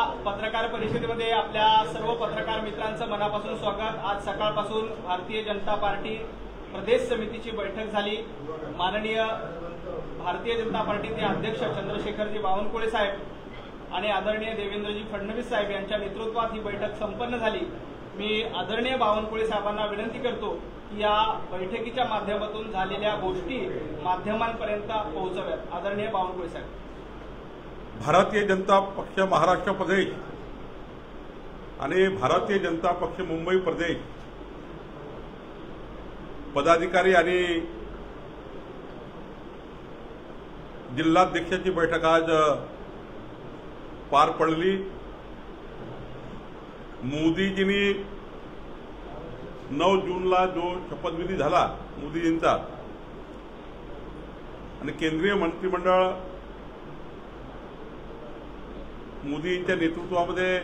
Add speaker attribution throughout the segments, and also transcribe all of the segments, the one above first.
Speaker 1: पत्रकार परिषदेमध्ये आपल्या सर्व पत्रकार मित्रांचं मनापासून स्वागत। आज सकाळपासून भारतीय जनता पार्टी प्रदेश समितीची बैठक झाली। माननीय भारतीय जनता पार्टीचे अध्यक्ष चंद्रशेखरजी बावनकुळे साहेब आणि आदरणीय देवेंद्रजी फडणवीस साहेब यांच्या नेतृत्वात ही बैठक संपन्न झाली। मी आदरणीय बावनकुळे साहेबांना विनंती करतो की या बैठकीच्या माध्यमातून झालेल्या गोष्टी माध्यमांपर्यंत पोहोचव्यात। आदरणीय बावनकुळे साहेब।
Speaker 2: भारतीय जनता पक्ष महाराष्ट्र प्रदेश आणि भारतीय जनता पक्ष मुंबई प्रदेश पदाधिकारी आणि जिल्हाध्यक्षाची बैठक आज पार पडली। मोदीजींनी 9 जूनला जो शपथविधी झाला मोदीजींचा आणि केंद्रीय मंत्रिमंडळ मोदींच्या नेतृत्वामध्ये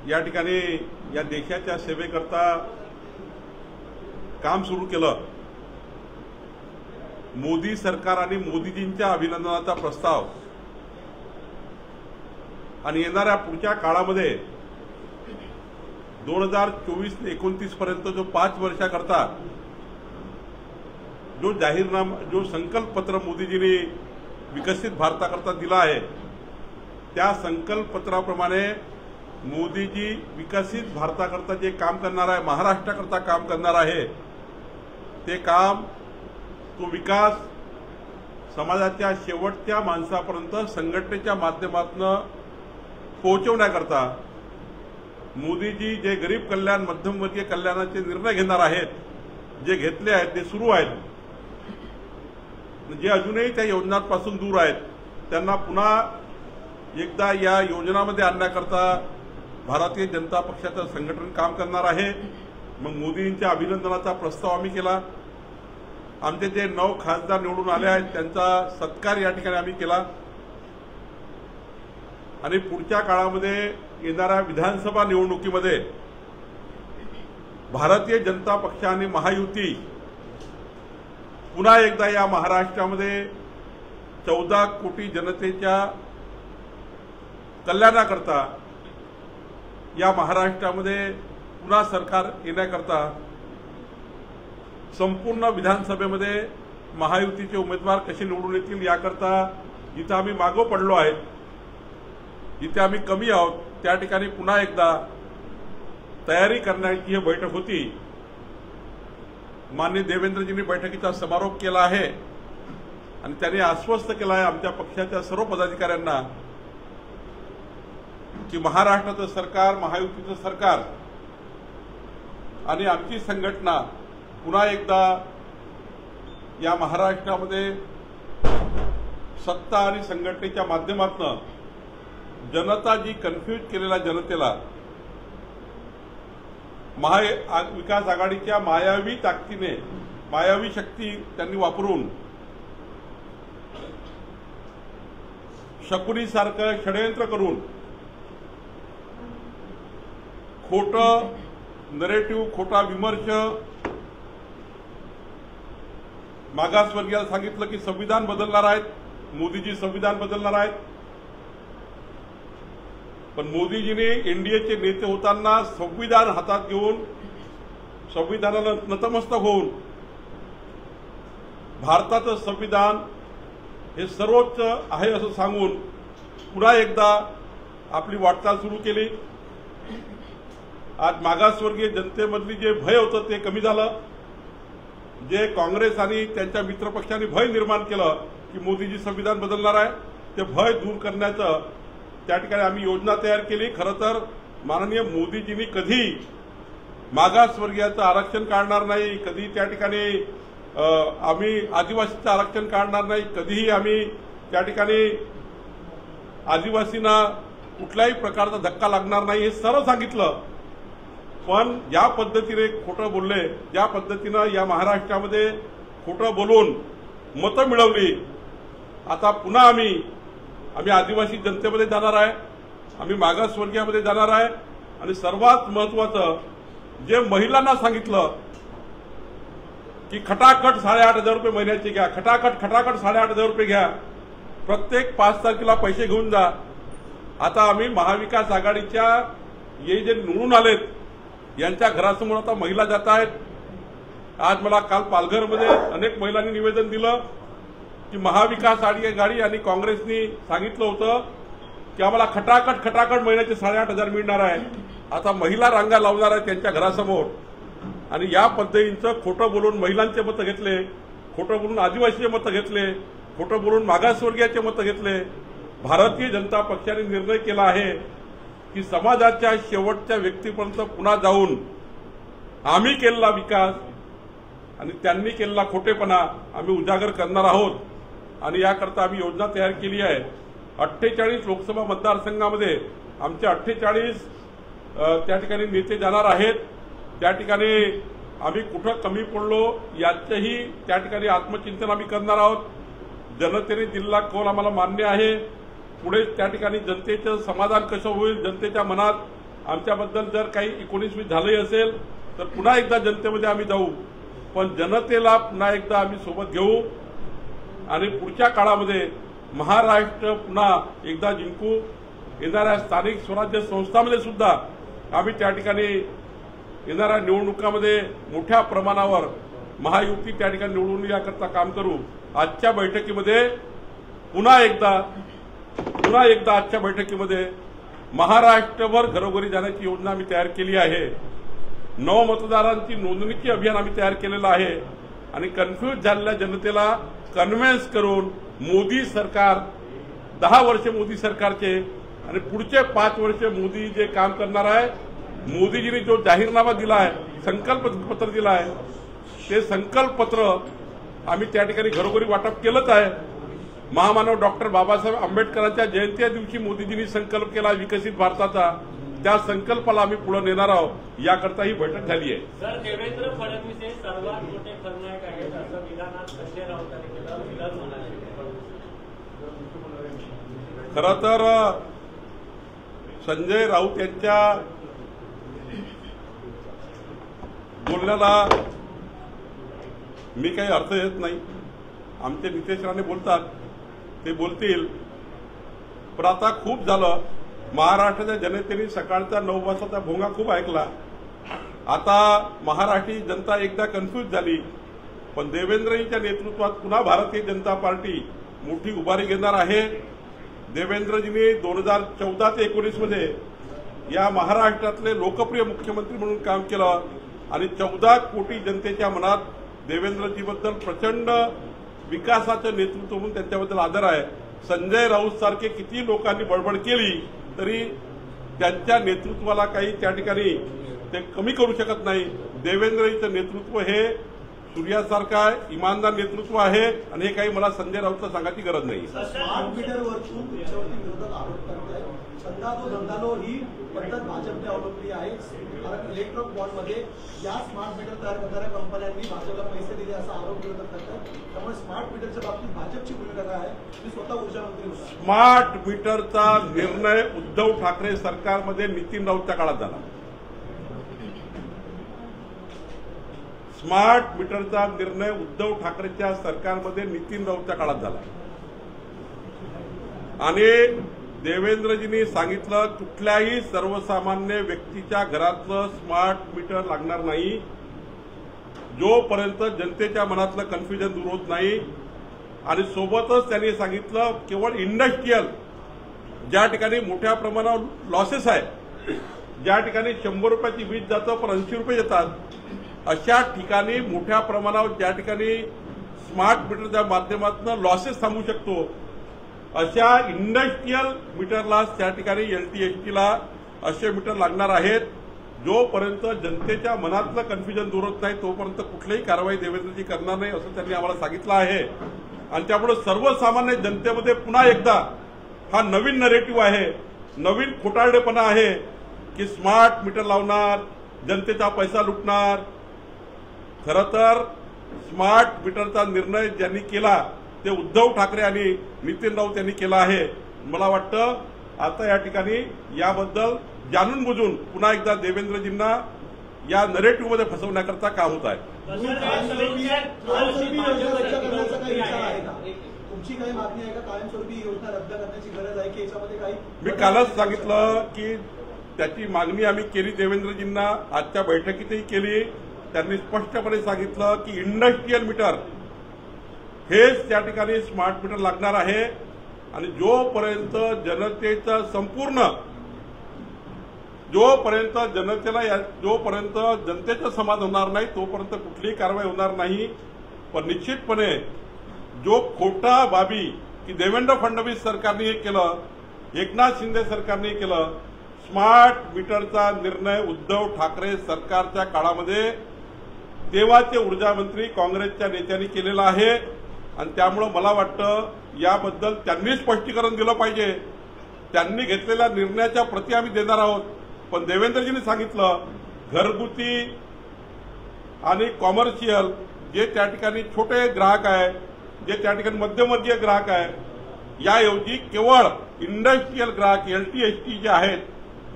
Speaker 2: या ठिकाणी या देशाच्या सेवेकरता काम सुरू केलं। मोदी सरकार आणि मोदीजींच्या अभिनंदनाचा प्रस्ताव आणि येणाऱ्या पुढच्या काळामध्ये 2024 ते 29 पर्यंत जो 5 वर्षाकरता जो जाहीरनामा जो संकल्पपत्र मोदीजींनी विकसित भारताकरता दिला आहे त्या संकल्पपत्राप्रमाणे मोदीजी विकसित भारताकरता जे काम करणार आहे, महाराष्ट्राकरता काम करणार आहे, ते काम तो विकास समाजाच्या शेवटच्या माणसापर्यंत संघटनेच्या माध्यमातून पोहोचवण्याकरता मोदीजी जे गरीब कल्याण मध्यमवर्गीय कल्याणाचे निर्णय घेणार आहेत, जे घेतले आहेत ते सुरू आहेत, जे अजूनही त्या योजनांपासून दूर आहेत त्यांना पुन्हा एकदा या योजनांमध्ये आणण्याकरता भारतीय जनता पक्षाचं संघटन काम करणार आहे। मग मोदींच्या अभिनंदनाचा प्रस्ताव आम्ही केला। आमचे जे 9 खासदार निवडून आले आहेत त्यांचा सत्कार या ठिकाणी आम्ही केला आणि पुढच्या काळामध्ये येणाऱ्या विधानसभा निवडणुकीमध्ये भारतीय जनता पक्ष आणि महायुती पुन्हा एकदा या महाराष्ट्रामध्ये 14 कोटी जनतेच्या कल्याणाकरता या महाराष्ट्रामध्ये पुन्हा सरकार येण्याकरता संपूर्ण विधानसभेमध्ये महायुतीचे उमेदवार कसे निवडून येतील याकरता जिथे आम्ही मागो पडलो आहे, जिथे आम्ही कमी आहोत त्या ठिकाणी पुन्हा एकदा तयारी करण्याची ही बैठक होती। माननीय देवेंद्रजींनी बैठकीचा समारोप केला आहे आणि त्यांनी आश्वस्त केलं आहे आमच्या पक्षाच्या सर्व पदाधिकाऱ्यांना की महाराष्ट्राचं सरकार, महायुतीचं सरकार आणि आमची संघटना पुन्हा एकदा या महाराष्ट्रामध्ये सत्ता आणि संघटनेच्या माध्यमातून जनता जी कन्फ्यूज केलेल्या जनतेला महाविकास आघाडीच्या मायावी ताकदीने, मायावी शक्ती त्यांनी वापरून शकुनीसारखं षडयंत्र करून खोटं नरेटिव्ह, खोटा विमर्श, मागासवर्गीयाला सांगितलं की संविधान बदलणार आहेत, मोदीजी संविधान बदलणार आहेत, पण मोदीजीने एनडीएचे नेते होताना संविधान हातात घेऊन संविधानाला नतमस्तक होऊन भारताचं संविधान हे सर्वोच्च आहे असं सांगून पुन्हा एकदा आपली वाटचाल सुरू केली। आज मागासवर्गीय जनतेमधली जे भय होतं ते कमी झालं। जे काँग्रेस आणि त्यांच्या मित्रपक्षांनी भय निर्माण केलं की मोदीजी संविधान बदलणार आहे, ते भय दूर करण्याचं त्या ठिकाणी आम्ही योजना तयार केली। खरं तर माननीय मोदीजींनी कधी मागासवर्गीयाचं आरक्षण काढणार नाही, कधी त्या ठिकाणी आम्ही आदिवासीचं आरक्षण काढणार नाही, कधीही आम्ही त्या ठिकाणी आदिवासींना कुठल्याही प्रकारचा धक्का लागणार नाही हे सर्व सांगितलं। पण या पद्धतीने खोटं बोलले, ज्या पद्धतीनं या महाराष्ट्रामध्ये खोटं बोलून मतं मिळवली, आता पुन्हा आम्ही आदिवासी जनतेमध्ये जाणार आहे, आम्ही मागासवर्गीयामध्ये जाणार आहे आणि सर्वात महत्त्वाचं जे महिलांना सांगितलं की खटाखट 8,500 रुपये महिन्याचे घ्या, खटाखट 8,500 रुपये घ्या, प्रत्येक 5 तारखेला पैसे घेऊन जा. आता आम्ही महाविकास आघाडीच्या हे जे निवडून आलेत यांच्या घरासमोर आता महिला जात आहेत. आज मला काल पालघरमध्ये अनेक महिलांनी निवेदन दिलं की महाविकास आघाडी आणि काँग्रेसनी सांगितलं होतं की आम्हाला खटाखट महिन्याचे 8,500 मिळणार आहे. आता महिला रांगा लावणार आहेत त्यांच्या घरासमोर आणि या पद्धतीचं खोटं बोलून महिलांचे मतं घेतले, खोटं बोलून आदिवासीचे मतं घेतले, खोटं बोलून मागासवर्गीयाचे मतं घेतले. भारतीय जनता पक्षाने निर्णय केला आहे की समाजाच्या शेवटच्या व्यक्तीपर्यंत पुन्हा जाऊन आम्ही केलेला विकास आणि त्यांनी केलेला खोटेपणा आम्ही उजागर करणार आहोत आणि याकरता आम्ही योजना तयार केली आहे. 48 लोकसभा मतदारसंघामध्ये आमचे 48 त्या ठिकाणी नेते जाणार आहेत. त्या ठिकाणी आम्ही कुठं कमी पडलो याचंही त्या ठिकाणी आत्मचिंतन आम्ही करणार आहोत. जनतेने दिलेला कौल आम्हाला मान्य आहे. पुढे त्या ठिकाणी जनतेचं समाधान कसं होईल, जनतेच्या मनात आमच्याबद्दल जर काही 19-20 झालंही असेल तर पुन्हा एकदा जनतेमध्ये आम्ही जाऊ, पण जनतेला पुन्हा एकदा आम्ही सोबत घेऊ आणि पुढच्या काळामध्ये महाराष्ट्र पुन्हा एकदा जिंकू. येणाऱ्या स्थानिक स्वराज्य संस्थांमध्ये सुद्धा आम्ही त्या ठिकाणी येणाऱ्या निवडणुकामध्ये मोठ्या प्रमाणावर महायुती त्या ठिकाणी निवडून याकरता काम करू. आजच्या बैठकीमध्ये पुन्हा एकदा आजच्या बैठकीमध्ये महाराष्ट्रभर घरोघरी जाण्याची योजना आम्ही तयार केली आहे. नवमतदारांची नोंदणीची अभियान आम्ही तयार केलेलं आहे आणि कन्फ्यूज झालेल्या जनतेला कन्व्हिन्स करून मोदी सरकार 10 वर्ष मोदी सरकारचे आणि पुढचे 5 वर्ष मोदी जे काम करणार आहे, मोदीजींनी जो जाहीरनामा दिला आहे, संकल्प पत्र दिलं आहे, ते संकल्प पत्र आम्ही त्या ठिकाणी घरोघरी वाटप केलंच आहे. महामानव डॉक्टर बाबासाहेब आंबेडकरांच्या जयंती दिवशी मोदीजींनी संकल्प केला विकसित भारताचा. त्या संकल्पाला आम्ही पुढे नेणार आहोत. याकरता ही बैठक झाली आहे.
Speaker 3: सर, देवेंद्र फडणवीस हे सर्वात मोठे खलनायक आहेत असं विधानात संजय राऊतांनी केलं. विधान म्हणाले
Speaker 2: खरं तर संजय राऊत यांच्या बोलण्याला मी काही अर्थ येत नाही. आमचे नितेश राणे बोलतात ते बोलतील, पण आता खूप झालं. महाराष्ट्राच्या जनतेने सकाळचा 9 वाजताचा भोंगा खूप ऐकला. आता महाराष्ट्रीय जनता एकदा कन्फ्यूज झाली. पण देवेंद्रजींच्या नेतृत्वात पुन्हा भारतीय जनता पार्टी मोठी उभारी घेणार आहे. देवेंद्रजींनी 2014 ते 19 मध्ये या महाराष्ट्रातले लोकप्रिय मुख्यमंत्री म्हणून काम केलं आणि 14 कोटी जनतेच्या मनात देवेंद्रजीबद्दल प्रचंड विकासाचं नेतृत्व म्हणून त्यांच्याबद्दल आदर आहे. संजय राऊत सारखे किती लोकांनी बडबड केली तरी त्यांच्या नेतृत्वाला काही त्या ठिकाणी ते कमी करू शकत नाही. देवेंद्रजींचं नेतृत्व हे सूर्यासारखं आहे, इमानदार नेतृत्व आहे आणि हे काही मला संजय राऊतला सांगायची गरज नाही.
Speaker 4: स्मार्ट मीटरवरतून तुमच्यावरती विरोधक आरोप करताय. छंदा तो धंदालो ही पद्धत भाजपने अवलंबली आहे. कारण इलेक्ट्रॉनिक बॉन्डमध्ये या स्मार्ट मीटर तयार करणाऱ्या कंपन्यांनी भाजपला पैसे दिले असा आरोप विरोधक करतात. त्यामुळे स्मार्ट मीटरच्या बाबतीत भाजपची भूमिका काय आहे? मी स्वतः ऊर्जामंत्री होता.
Speaker 2: स्मार्ट मीटरचा निर्णय उद्धव ठाकरे सरकारमध्ये नितीन राऊतच्या काळात झाला. स्मार्ट मीटरचा निर्णय उद्धव ठाकरेच्या सरकारमध्ये नितीन राऊतच्या काळात झाला आणि देवेंद्रजींनी सांगितलं कुठल्याही सर्वसामान्य व्यक्तीच्या घरातलं स्मार्ट मीटर लागणार नाही जोपर्यंत जनतेच्या मनातलं कन्फ्युजन दूर होत नाही. आणि सोबतच त्यांनी सांगितलं केवळ इंडस्ट्रियल ज्या ठिकाणी मोठ्या प्रमाणावर लॉसेस आहे, ज्या ठिकाणी 100 रुपयाची वीज जातं पण 80 रुपये येतात, अशा ठिकाणी मोठ्या प्रमाणावर ज्या ठिकाणी स्मार्ट मीटरच्या माध्यमातून लॉसेस थांबू शकतो अशा इंडस्ट्रियल मीटरला त्या ठिकाणी LTHTला असे मीटर लागणार आहेत. जोपर्यंत जनतेच्या मनातलं कन्फ्युजन दूर होत नाही तोपर्यंत कुठलीही कारवाई देवेंद्रजी करणार नाही असं त्यांनी आम्हाला सांगितलं आहे. आणि त्यामुळे सर्वसामान्य जनतेमध्ये पुन्हा एकदा हा नवीन नरेटिव्ह आहे, नवीन खोटारडेपणा आहे की स्मार्ट मीटर लावणार, जनतेचा पैसा लुटणार. खरं तर स्मार्ट मीटरचा निर्णय ज्यांनी केला ते उद्धव ठाकरे आणि नितीन राऊत यांनी केला आहे. मला वाटतं आता या ठिकाणी याबद्दल जाणून बुजून पुन्हा एकदा देवेंद्रजींना या नरेटिव्हमध्ये
Speaker 4: तुमची काही मागणी आहे का कायमस्वरूपी ही योजना रद्द करण्याची गरज आहे की याच्यामध्ये काही?
Speaker 2: मी कालच सांगितलं की त्याची मागणी आम्ही केली देवेंद्रजींना, आजच्या बैठकीतही केली. त्यांनी स्पष्टपणे सांगितलं की इंडस्ट्रियल मीटर हेच त्या ठिकाणी स्मार्ट मीटर लागणार आहे आणि जोपर्यंत जोपर्यंत जनतेचं समाधान होणार नाही तोपर्यंत कुठलीही कारवाई होणार नाही. पण निश्चितपणे जो खोटा बाबी की देवेंद्र फडणवीस सरकारने हे केलं, एकनाथ शिंदे सरकारने केलं, स्मार्ट मीटरचा निर्णय उद्धव ठाकरे सरकारच्या काळामध्ये तेव्हाचे ऊर्जा मंत्री काँग्रेसच्या नेत्यांनी केलेला आहे आणि त्यामुळे मला वाटतं याबद्दल त्यांनी स्पष्टीकरण दिलं पाहिजे. त्यांनी घेतलेल्या निर्णयाच्या प्रती आम्ही देणार आहोत. पण देवेंद्रजींनी सांगितलं घरगुती आणि कॉमर्शियल जे त्या ठिकाणी छोटे ग्राहक आहे, जे त्या ठिकाणी मध्यमवर्गीय ग्राहक आहे, याऐवजी केवळ इंडस्ट्रियल ग्राहक LT ST जे आहेत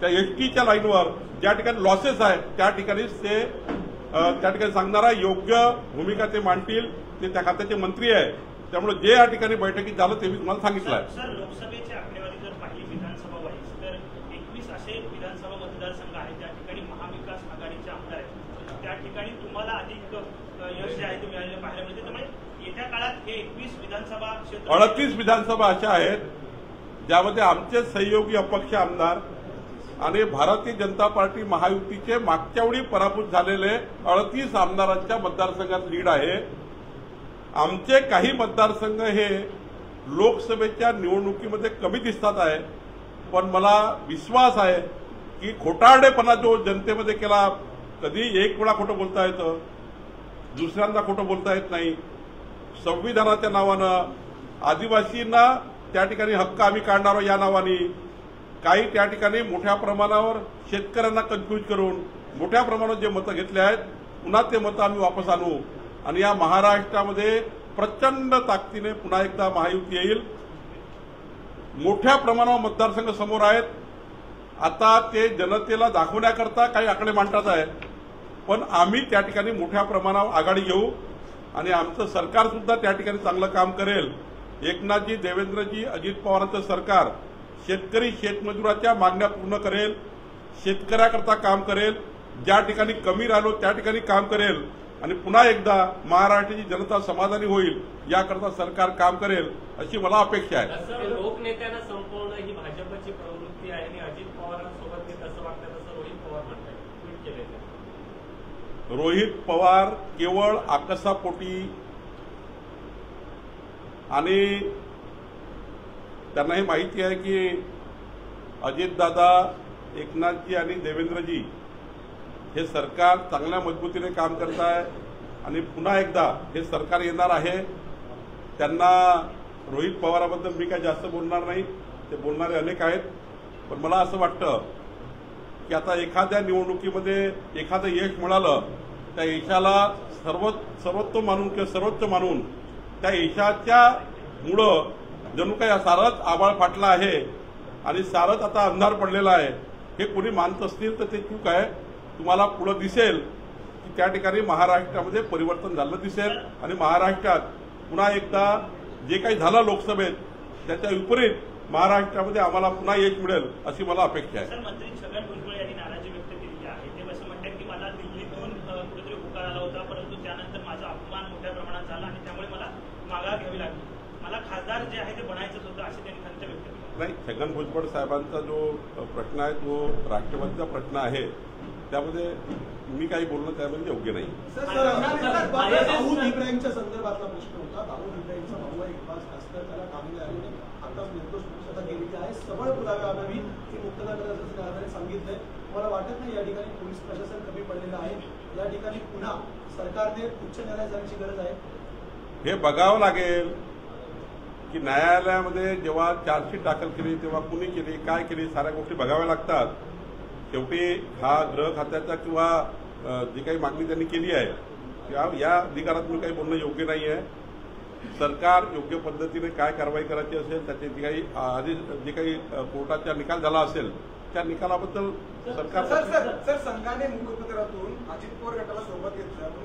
Speaker 2: त्या STच्या लाईनवर ज्या ठिकाणी लॉसेस आहे त्या ठिकाणीच ते त्या ठिकाणी सांगणारा योग्य भूमिका ते मांडतील. ते त्या खात्याचे मंत्री आहे. त्यामुळे जे या ठिकाणी बैठकीत झालं ते मी तुम्हाला सांगितलं आहे.
Speaker 5: सर, लोकसभेची आकडेवारी जर पाहिली विधानसभा वाईज तर 21 असे विधानसभा मतदारसंघ आहेत ज्या ठिकाणी महाविकास आघाडीचे आमदार आहेत. त्या ठिकाणी तुम्हाला अधिक यश जे आहे ते मिळालेलं पाहायला मिळते. त्यामुळे येत्या काळात हे 21 विधानसभा क्षेत्र
Speaker 2: 38 विधानसभा अशा आहेत ज्यामध्ये आमचे सहयोगी अपक्ष आमदार आणि भारतीय जनता पार्टी महायुतीचे मागच्या वेळी पराभूत झालेले 38 आमदारांच्या मतदारसंघात लीड आहे. आमचे काही मतदारसंघ हे लोकसभेच्या निवडणुकीमध्ये कमी दिसतात आहे. पण मला विश्वास आहे की खोटारडेपणा जो जनतेमध्ये केला, कधी एक वेळा खोटं बोलता येतं, दुसऱ्यांदा खोटं बोलता येत नाही. संविधानाच्या नावानं आदिवासींना त्या ठिकाणी हक्क आम्ही काढणार या नावाने काही त्या ठिकाणी मोठ्या प्रमाणावर शेतकऱ्यांना कन्फ्यूज करून मोठ्या प्रमाणात जे मतं घेतले आहेत पुन्हा ते मतं आम्ही वापस आणू आणि या महाराष्ट्रामध्ये प्रचंड ताकदीने पुन्हा एकदा महायुती येईल. मोठ्या प्रमाणावर मतदारसंघ समोर आहेत. आता ते जनतेला दाखवण्याकरता काही आकडे मांडतात आहेत. पण आम्ही त्या ठिकाणी मोठ्या प्रमाणावर आघाडी घेऊ आणि आमचं सरकार सुद्धा त्या ठिकाणी चांगलं काम करेल. एकनाथजी, देवेंद्रजी, अजित पवारांचं सरकार शेतकरी शेतमजुराच्या मागण्या पूर्ण करेल, शेतकऱ्याकरता काम करेल, ज्या ठिकाणी कमी राहिलो त्या ठिकाणी काम करेल आणि पुन्हा एकदा महाराष्ट्राची जनता समाधानी होईल याकरता सरकार काम करेल अशी मला अपेक्षा आहे.
Speaker 3: असं लोकनेत्यांना संपवणं ही भाजपची प्रवृत्ती आहे आणि अजित पवारांसोबत ते कसं वागतात असं रोहित पवार म्हणतात. ट्विट केलेलं
Speaker 2: रोहित पवार केवळ आकसापोटी आणि त्यांना हे माहिती आहे की अजितदादा, एकनाथजी आणि देवेंद्रजी हे सरकार चांगल्या मजबूतीने काम करत आहे आणि पुन्हा एकदा हे सरकार येणार आहे. त्यांना रोहित पवाराबद्दल मी काही जास्त बोलणार नाही, ते बोलणारे अनेक आहेत. पण मला असं वाटतं की आता एखाद्या निवडणुकीमध्ये एखादं यश मिळालं त्या यशाला सर्वोत्तम मानून किंवा सर्वोच्च मानून त्या यशाच्या मुळं जणू काही सारंच आभाळ फाटला आहे आणि सारंच आता अंधार पडलेला आहे हे कोणी मानत असतील तर ते चूक आहे. तुम्हाला पुढे दिसेल की त्या ठिकाणी महाराष्ट्रामध्ये परिवर्तन झालं दिसेल आणि महाराष्ट्रात पुन्हा एकदा जे काही झालं लोकसभेत त्याच्या विपरीत महाराष्ट्रामध्ये आम्हाला पुन्हा यश मिळेल अशी मला अपेक्षा आहे.
Speaker 5: सर, मंत्री छगन भुजबळ यांनी नाराजी व्यक्त केली आहे. ते असं म्हणतात की मला दिल्लीतून कुठेतरी होकार आला होता परंतु त्यानंतर माझा अपमान मोठ्या प्रमाणात झाला आणि त्यामुळे मला माघार घ्यावी लागली. मला खासदार जे आहे ते बनायचंच होतं अशी त्यांनी खंत व्यक्त केली.
Speaker 2: नाही, छगन भुजबळ साहेबांचा जो प्रश्न आहे तो राष्ट्रवादीचा प्रश्न आहे. त्यामध्ये मी काही बोलणं त्यामध्ये योग्य नाही.
Speaker 4: दाऊद इब्राहिमच्या संदर्भातला प्रश्न होता. दाऊद इब्राहिमचा भाऊ इक्बाल कास्कर त्याला कामी आल्याने आता निर्दोष मुक्तता केलेली आहे. सबळ पुरावे आधावी ती मुक्तता करण्याचं आधारे सांगितलंय. मला वाटत नाही या ठिकाणी पोलीस प्रशासन कमी पडलेलं आहे. या ठिकाणी पुन्हा सरकारने उच्च न्यायालयात जाण्याची गरज आहे.
Speaker 2: हे बघावं लागेल की न्यायालयामध्ये जेव्हा चार्जशीट दाखल केली तेव्हा कुणी केली, काय केली, साऱ्या गोष्टी बघाव्या लागतात. शेवटी हा गृह खात्याचा किंवा जी काही मागणी त्यांनी केली आहे किंवा या अधिकारात मी काही बोलणं योग्य नाही आहे. सरकार योग्य पद्धतीने काय कारवाई करायची असेल त्याचे जी काही आधी जे काही कोर्टाचा निकाल झाला असेल त्या निकालाबद्दल सरकार
Speaker 6: सर संघाने मुखपत्रातून अजित पवार गटाला सोबत घेतलं पण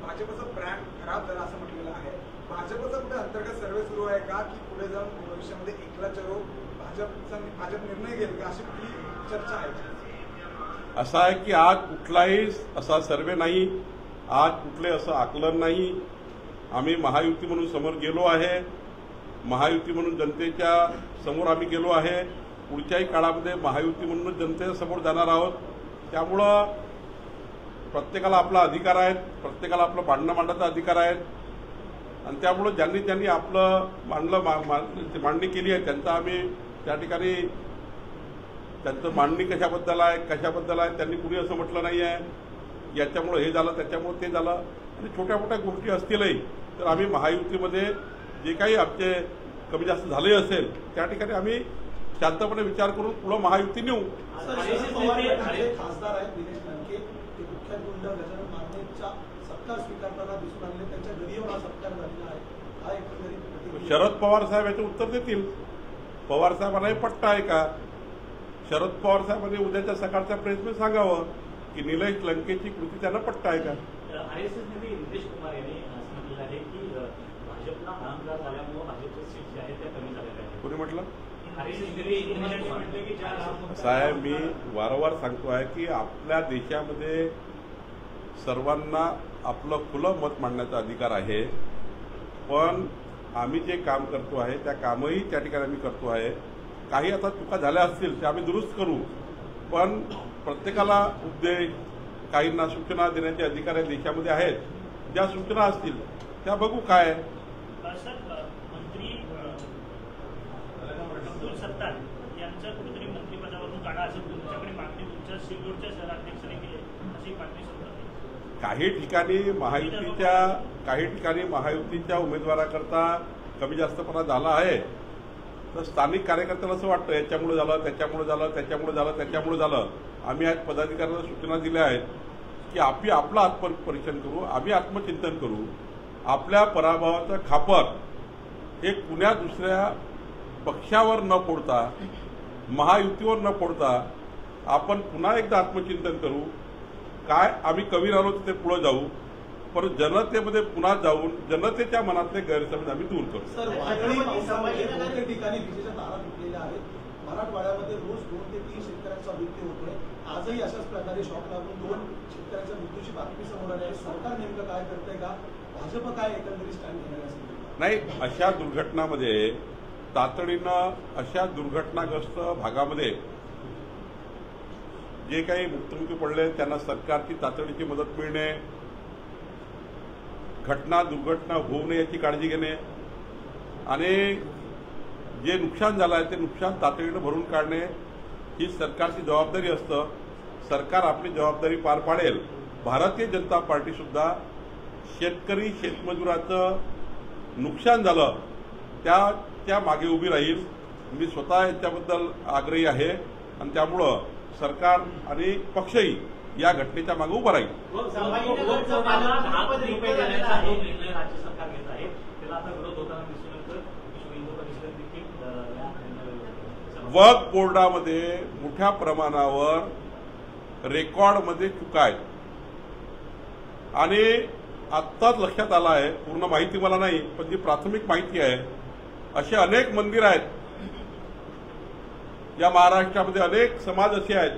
Speaker 6: भाजपचा ब्रँड खराब झाला असं म्हटलेलं आहे. भाजपचा कुठे अंतर्गत सर्वे सुरू आहे का की पुढे जाऊन भविष्यामध्ये एकला चलो भाजप निर्णय घेईल का अशी कुठली चर्चा आहे?
Speaker 2: असं आहे की आज कुठलाही असा सर्वे नाही, आज कुठले असं आकलन नाही. आम्ही महायुती म्हणून समोर गेलो आहे, महायुती म्हणून जनतेच्या समोर आम्ही गेलो आहे. पुढच्याही काळामध्ये महायुती म्हणून जनतेच्या समोर जाणार आहोत. त्यामुळं प्रत्येकाला आपला अधिकार आहे, प्रत्येकाला आपलं भांडणं मांडण्याचा अधिकार आहे. आणि त्यामुळं ज्यांनी आपलं मांडणी केली आहे त्यांचा आम्ही त्या ठिकाणी त्यांचं मांडणी कशाबद्दल आहे त्यांनी कुणी असं म्हटलं नाही आहे याच्यामुळं हे झालं त्याच्यामुळं ते झालं. आणि छोट्या मोठ्या गोष्टी असतीलही तर आम्ही महायुतीमध्ये जे काही आमचे कमी जास्त झाले असेल त्या ठिकाणी आम्ही शांतपणे विचार करून पुढं महायुती नेऊ.
Speaker 4: शरद पवार गटाचे खासदार आहेत दिनेश लंके, ते कुख्यात गुंड गजानन मानेचा सत्कार स्वीकारताना दिसून आले. त्यांच्या घरी येऊन हा सत्कार झालेला आहे. हा एकंदरीत
Speaker 2: शरद पवार साहेब याचे उत्तर देतील. पवार साहेबांना हे पट्टा आहे का? शरद पवार साहेबांनी उद्याच्या सकाळच्या प्रेसमध्ये सांगावं की निलेश लंकेची कृती त्यांना पट्टा आहे का?
Speaker 3: RSS नेते नितेश कुमार यांनी असं म्हटलेलं आहे की भाजपला अहंकार झाल्यामुळे भाजपच्या सीट ज्या आहेत त्या कमी झालेल्या आहेत.
Speaker 2: कोणी म्हटलं?
Speaker 3: RSS नेते म्हटलं की
Speaker 2: साहेब मी वारंवार सांगतो आहे की आपल्या देशामध्ये सर्वांना आपलं खुलं मत मांडण्याचा अधिकार आहे. पण आम्ही जे काम करतो आहे त्या कामही त्या ठिकाणी आम्ही करतो आहे. काही आता चुका झाल्या असतील त्या आम्ही दुरुस्त करू. पण प्रत्येकाला उपदेश काहींना सूचना देण्याचे अधिकार या देशामध्ये आहेत. ज्या सूचना असतील त्या बघू काय.
Speaker 5: सर, मंत्री अब्दुल सत्तार यांचं कुठेतरी मंत्रिपदावरून काढा असेल तुमच्याकडे मागणी तुमच्या सिल्लोडच्या शहराध्यक्षाने केली अशी मागणी सुद्धा
Speaker 2: काही ठिकाणी महायुतीच्या उमेदवाराकरता कमी जास्तपणा झाला आहे. तर स्थानिक कार्यकर्त्याला असं वाटतं याच्यामुळे झालं त्याच्यामुळे झालं. आम्ही आज पदाधिकाऱ्यांना सूचना दिल्या आहेत की आपलं आत्मपरीक्षण करू, आम्ही आत्मचिंतन करू. आपल्या पराभवाचं खापर हे कुण्या दुसऱ्या पक्षावर न फोडता, महायुतीवर न फोडता आपण पुन्हा एकदा आत्मचिंतन करू. काय आम्ही कमी राहिलो तिथे पुढे जाऊ, पण जनतेमध्ये पुन्हा जाऊन जनतेच्या मनातले गैरसमज आम्ही दूर करू.
Speaker 4: सर, वादळी पावसामध्ये बहुतेक ठिकाणी विजेच्या तारा तुटलेल्या आहेत. मराठवाड्यामध्ये रोज 2 ते 3 शेतकऱ्यांचा मृत्यू होतोय. आजही अशाच प्रकारे शॉक लागून 2 शेतकऱ्यांच्या मृत्यूची बातमी समोर आली आहे. सरकार नेमकं काय करतंय का? भाजप काय एकंदरीत स्टँड घेणार असेल?
Speaker 2: नाही, अशा दुर्घटनामध्ये तातडीनं अशा दुर्घटनाग्रस्त भागामध्ये जे काही मृत्युमुखी पडले त्यांना सरकारची तातडीची मदत मिळणे, दुर्घटना होऊ नये याची काळजी घेणे आणि जे नुकसान झालं आहे ते नुकसान तातडीनं भरून काढणे ही सरकारची जबाबदारी असतं. सरकार आपली जबाबदारी पार पाडेल. भारतीय जनता पार्टी सुद्धा शेतकरी शेतमजुराचं नुकसान झालं त्या मागे उभी राहील. मी स्वतः याच्याबद्दल आग्रही आहे आणि त्यामुळं सरकार आणि पक्षही या घटनेच्या मागे उभा राहील. वक्फ बोर्डामध्ये मोठ्या प्रमाणावर रेकॉर्डमध्ये चुका आहेत आणि आत्ताच लक्षात आलं आहे, पूर्ण माहिती मला नाही पण जी प्राथमिक माहिती आहे असे अनेक मंदिर आहेत या महाराष्ट्रामध्ये, अनेक समाज असे आहेत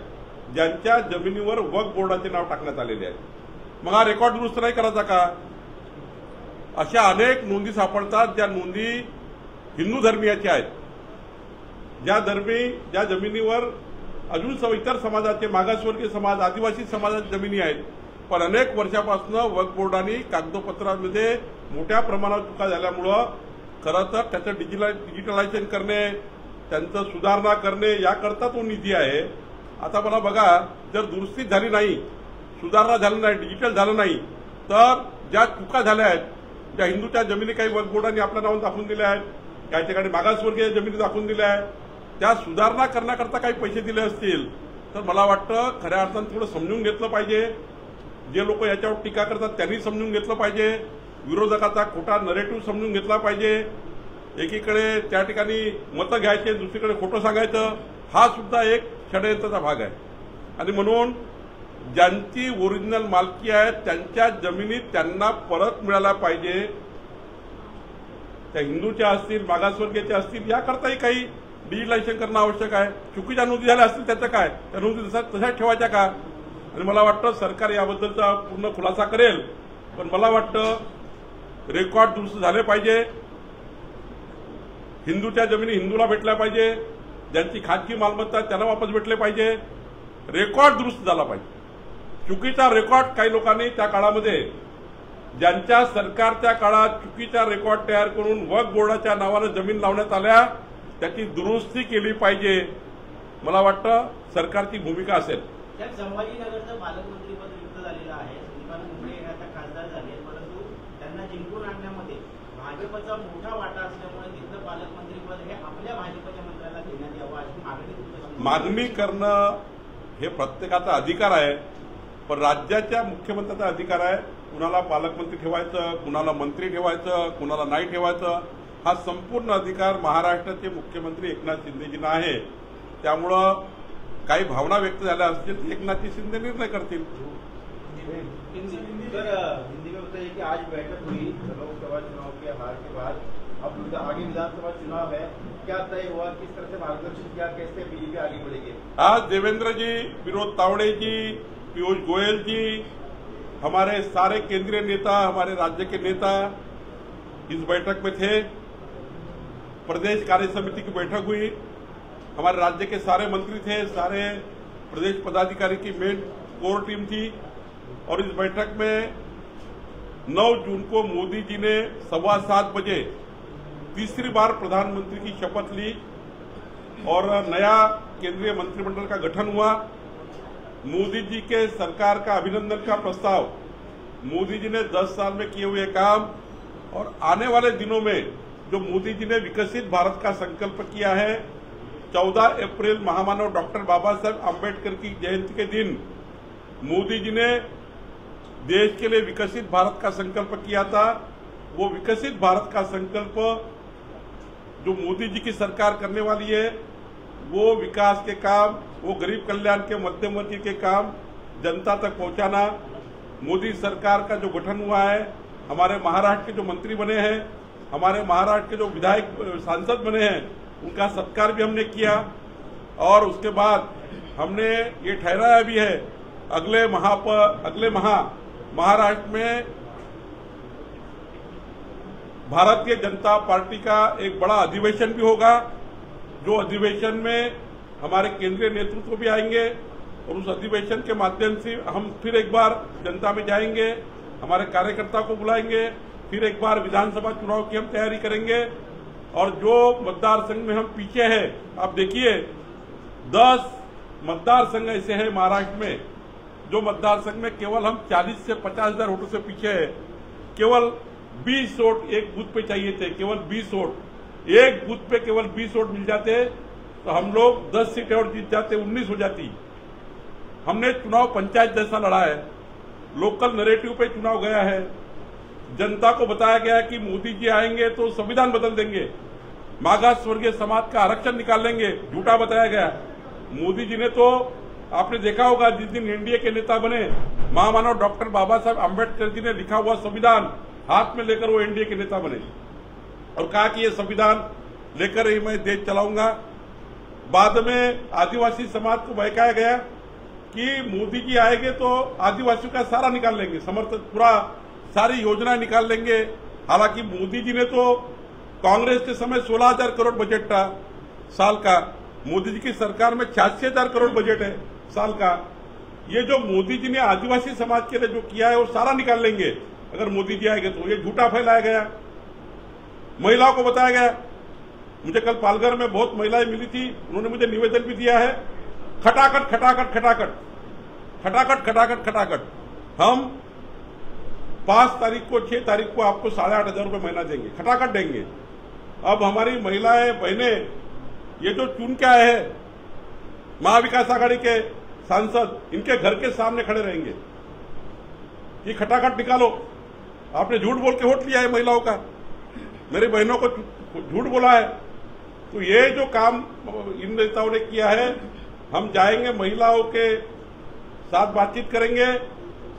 Speaker 2: ज्यांच्या जमिनीवर वक्फ बोर्डाचे नाव टाकण्यात आलेले आहे. मग हा रेकॉर्ड दुरुस्त नाही करायचा का? अशा अनेक नोंदी सापडतात ज्या नोंदी हिंदू धर्मीयाच्या आहेत, ज्या जमिनीवर अजून इतर समाजाचे, मागासवर्गीय समाज, आदिवासी समाजाच्या जमिनी आहेत. पण अनेक वर्षापासून वक्फ बोर्डाने कागदपत्रांमध्ये मोठ्या प्रमाणात चुका झाल्यामुळं खरं तर त्याचं डिजिटलायझेशन करणे, त्यांचं सुधारणा करणे याकरता तो निधी आहे. आता मला बघा, जर दुरुस्ती झाली नाही, सुधारणा झाली नाही, डिजिटल झालं नाही तर ज्या चुका झाल्या आहेत, ज्या हिंदूच्या जमिनी काही वक्फ बोर्डाने आपल्या नावाने दाखवून दिल्या आहेत, काही ठिकाणी मागासवर्गीय जमिनी दाखवून दिल्या आहेत, त्या सुधारणा करण्याकरता काही पैसे दिले असतील तर मला वाटतं खऱ्या अर्थानं थोडं समजून घेतलं पाहिजे. जे लोक याच्यावर टीका करतात त्यांनी समजून घेतलं पाहिजे. विरोधकाचा खोटा नरेटिव्ह समजून घेतला पाहिजे. एकीकडे त्या ठिकाणी मतं घ्यायचे, दुसरीकडे खोटं सांगायचं, हा सुद्धा एक षडयंत्राचा भाग आहे. आणि म्हणून ज्यांची ओरिजिनल मालकी आहे त्यांच्या जमिनी त्यांना परत मिळायला पाहिजे. त्या हिंदूच्या असतील, मागासवर्गीयच्या असतील, याकरताही काही डिजिटलायझेशन करणं आवश्यक आहे. चुकीच्या नोंदी झाल्या असतील त्याचं काय, त्या नोंदी तशाच ठेवायच्या का? आणि मला वाटतं सरकार याबद्दलचा पूर्ण खुलासा करेल. पण मला वाटतं रेकॉर्ड दुरुस्त झाले पाहिजे. हिंदूच्या जमिनी हिंदूला भेटल्या पाहिजे. ज्यांची खाजगी मालमत्ता त्यांना वापस भेटले पाहिजे. रेकॉर्ड दुरुस्त झाला पाहिजे. चुकीचा रेकॉर्ड काही लोकांनी त्या काळामध्ये, ज्यांच्या सरकारच्या काळात चुकीचा रेकॉर्ड तयार करून वक्फ बोर्डाच्या नावानं जमीन लावण्यात आल्या, त्याची दुरुस्ती केली पाहिजे. मला वाटतं सरकारची भूमिका असेल.
Speaker 7: त्यात संभाजीनगरचं पालकमंत्रीपद रिक्त झालेलं आहे. संदीपान मुंबळे हे आता खासदार झाले, परंतु त्यांना जिंकून आणण्यामध्ये भाजपचा मोठा वाटा असल्यामुळे तिथलं पालकमंत्रीपद हे आपल्या भाजपच्या मंत्र्याला देण्यात यावं अशी मागणी
Speaker 2: मागणी करणं हे प्रत्येकाचा अधिकार आहे. पण राज्याच्या मुख्यमंत्र्याचा अधिकार आहे. कुणाला पालकमंत्री ठेवायचं, कुणाला मंत्री ठेवायचं, कुणाला नाही ठेवायचं, हा संपूर्ण अधिकार महाराष्ट्राचे मुख्यमंत्री एकनाथ शिंदेजींना आहे. त्यामुळं काही भावना व्यक्त झाल्या असतील तर एकनाथ शिंदे निर्णय करतील.
Speaker 8: सर, हिंदी में बताइए कि आज बैठक हुई लोकसभा चुनाव के हार के बाद, अब आगे विधानसभा चुनाव है, क्या तय हुआ, किस तरह से मार्गदर्शन किया, कैसे बीजेपी आगे बढ़ेगी?
Speaker 2: आज देवेंद्र जी, विनोद तावड़े जी, पीयूष गोयल जी, हमारे सारे केंद्रीय नेता, हमारे राज्य के नेता इस बैठक में थे. प्रदेश कार्य समिति की बैठक हुई. हमारे राज्य के सारे मंत्री थे, सारे प्रदेश पदाधिकारी की मेन कोर टीम थी. और इस बैठक में 9 जून को मोदी जी ने 7:15 बजे तीसरी बार प्रधानमंत्री की शपथ ली और नया केंद्रीय मंत्रिमंडल का गठन हुआ. मोदी जी के सरकार का अभिनंदन का प्रस्ताव, मोदी जी ने 10 साल में किए हुए काम और आने वाले दिनों में जो मोदी जी ने विकसित भारत का संकल्प किया है, 14 अप्रैल महामानव डॉक्टर बाबा साहब आम्बेडकर की जयंती के दिन मोदी जी ने देश के लिए विकसित भारत का संकल्प किया था. वो विकसित भारत का संकल्प जो मोदी जी की सरकार करने वाली है, वो विकास के काम, वो गरीब कल्याण के, मध्यम वर्ग के काम जनता तक पहुंचाना. मोदी सरकार का जो गठन हुआ है, हमारे महाराष्ट्र के जो मंत्री बने हैं, हमारे महाराष्ट्र के जो विधायक सांसद बने हैं, उनका सत्कार भी हमने किया. और उसके बाद हमने ये ठहराया भी है अगले माह महाराष्ट्र में भारतीय जनता पार्टी का एक बड़ा अधिवेशन भी होगा. जो अधिवेशन में हमारे केंद्रीय नेतृत्व भी आएंगे और उस अधिवेशन के माध्यम से हम फिर एक बार जनता में जाएंगे, हमारे कार्यकर्ता को बुलाएंगे, फिर एक बार विधानसभा चुनाव की हम तैयारी करेंगे. और जो मतदार संघ में हम पीछे हैं, आप देखिए 10 मतदार संघ ऐसे हैं महाराष्ट्र में जो मतदार संघ में केवल हम 40 से 50 हजार वोटों से पीछे है. केवल 20 वोट एक बूथ पे चाहिए थे, केवल 20 वोट. एक बूथ पे केवल 20 वोट मिल जाते तो हम लोग 10 सीटें और जीत जाते, 19 हो जाती. हमने चुनाव पंचायत जैसा लड़ा है. लोकल नैरेटिव पे चुनाव गया है. जनता को बताया गया कि मोदी जी आएंगे तो संविधान बदल देंगे, मागास वर्गीय समाज का आरक्षण निकाल लेंगे. झूठा बताया गया. मोदी जी ने तो, आपने देखा होगा, जिस दिन एनडीए के नेता बने, महामानव डॉक्टर बाबा साहब आम्बेडकर जी ने लिखा हुआ संविधान हाथ में लेकर वो एनडीए के नेता बने और कहा कि ये संविधान लेकर ही मैं देश चलाऊंगा. बाद में आदिवासी समाज को बहकाया गया कि मोदी जी आएंगे तो आदिवासियों का सारा निकाल लेंगे, समर्थन पूरा सारी योजनाएं निकाल लेंगे. हालांकि मोदी जी ने तो कांग्रेस के समय 16,000 करोड़ बजट था साल का. मोदी जी की सरकार में 86,000 करोड़ बजट है साल का. ये जो मोदी जी ने आदिवासी समाज के लिए जो किया है वो सारा निकाल लेंगे अगर मोदी जी आएंगे तो. ये झूठा फैलाया गया. महिलाओं को बताया गया. मुझे कल पालघर में बहुत महिलाएं मिली थी, उन्होंने मुझे निवेदन भी दिया है, खटाखट खटाखट खटाखट खटाखट खटाखट खटाखट हम 5 तारीख को 6 तारीख को आपको 8,500 रुपये महीना देंगे, खटाखट देंगे. अब हमारी महिलाएं बहनें ये जो चुन के आए हैं महाविकास आघाड़ी के सांसद, इनके घर के सामने खड़े रहेंगे. ये खटाखट निकालो. आपने झूठ बोल के वोट लिया है महिलाओं का, मेरी बहनों को झूठ बोला है. तो ये जो काम इन नेताओं ने किया है, हम जाएंगे महिलाओं के साथ बातचीत करेंगे,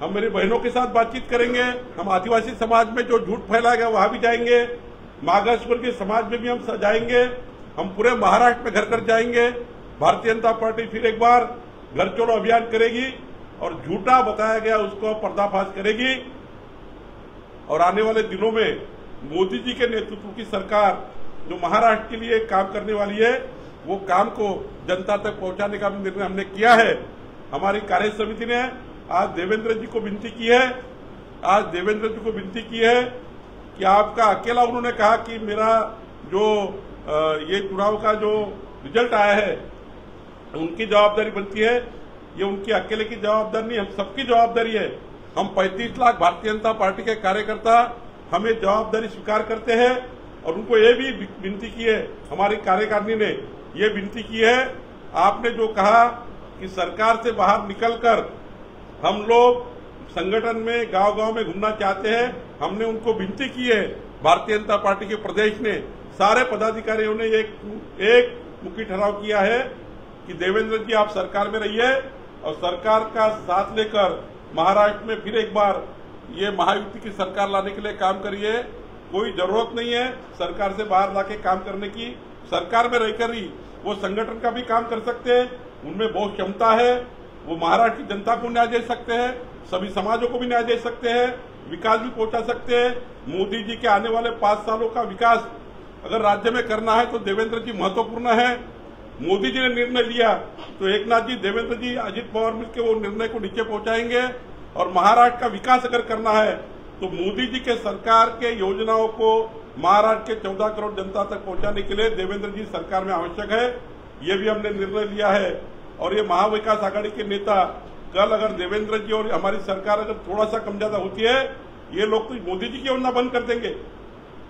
Speaker 2: हम मेरी बहनों के साथ बातचीत करेंगे, हम आदिवासी समाज में जो झूठ फैलाया गया वहां भी जाएंगे. मागासवर्गीय समाज में भी हम जाएंगे, हम पूरे महाराष्ट्र में घर घर जाएंगे। भारतीय जनता पार्टी फिर एक बार घर चलो अभियान करेगी और झूठा बताया गया उसको पर्दाफाश करेगी। और आने वाले दिनों में मोदी जी के नेतृत्व की सरकार जो महाराष्ट्र के लिए काम करने वाली है, वो काम को जनता तक पहुंचाने का निर्णय हमने किया है। हमारी कार्य समिति ने आज देवेंद्र जी को विनती की है कि आपका अकेला उन्होंने कहा कि मेरा जो ये चुनाव का जो रिजल्ट आया है उनकी जवाबदारी बनती है, ये उनकी अकेले की जवाबदारी नहीं, हम सबकी जवाबदारी है। हम 35 लाख भारतीय जनता पार्टी के कार्यकर्ता हमें जवाबदारी स्वीकार करते हैं और उनको ये भी विनती की है, हमारी कार्यकारिणी ने ये विनती की है, आपने जो कहा कि सरकार से बाहर निकलकर हम लोग संगठन में गांव-गांव में घूमना चाहते हैं, हमने उनको विनती की है। भारतीय जनता पार्टी के प्रदेश ने सारे पदाधिकारियों ने एक मुखी ठहराव किया है कि देवेंद्र जी आप सरकार में रहिए और सरकार का साथ लेकर महाराष्ट्र में फिर एक बार ये महायुति की सरकार लाने के लिए काम करिए। कोई जरूरत नहीं है सरकार से बाहर लाके काम करने की, सरकार में रहकर ही वो संगठन का भी काम कर सकते हैं, उनमें बहुत क्षमता है, वो महाराष्ट्र की जनता को न्याय दे सकते हैं, सभी समाजों को भी न्याय दे सकते हैं, विकास भी पहुंचा सकते हैं। मोदी जी के आने वाले 5 सालों का विकास अगर राज्य में करना है तो देवेंद्र जी महत्वपूर्ण है। मोदी जी ने निर्णय लिया तो एकनाथ जी, देवेंद्र जी, अजित पवार मिलकर वो निर्णय को नीचे पहुंचाएंगे। और महाराष्ट्र का विकास अगर करना है तो मोदी जी के सरकार के योजनाओं को महाराष्ट्र के 14 करोड़ जनता तक पहुंचाने के लिए देवेंद्र जी सरकार में आवश्यक है, ये भी हमने निर्णय लिया है। और ये महाविकास आघाड़ी के नेता कल अगर देवेंद्र जी और हमारी सरकार अगर थोड़ा सा कम ज्यादा होती है, ये लोग तो मोदी जी की योजना बंद कर देंगे,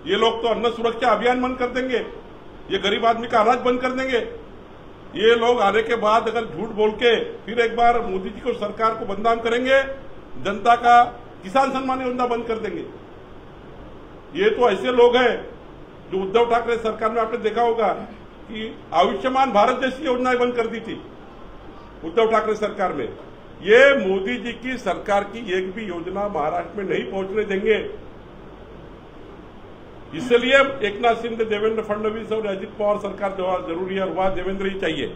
Speaker 2: ये लोग तो अन्न सुरक्षा अभियान बंद कर देंगे, ये गरीब आदमी का अनाज बंद कर देंगे। ये लोग आने के बाद अगर झूठ बोल के फिर एक बार मोदी जी को सरकार को बदनाम करेंगे, जनता का किसान सम्मान योजना बंद कर देंगे। ये तो ऐसे लोग हैं जो उद्धव ठाकरे सरकार में आपने देखा होगा कि आयुष्मान भारत जैसी योजनाएं बंद कर दी थी उद्धव ठाकरे सरकार में। ये मोदी जी की सरकार की एक भी योजना महाराष्ट्र में नहीं पहुंचने देंगे। इसलिए एकनाथ शिंदे, देवेंद्र फडणवीस और अजित पवार सरकार जरूरी है और वहां देवेंद्र ही चाहिए।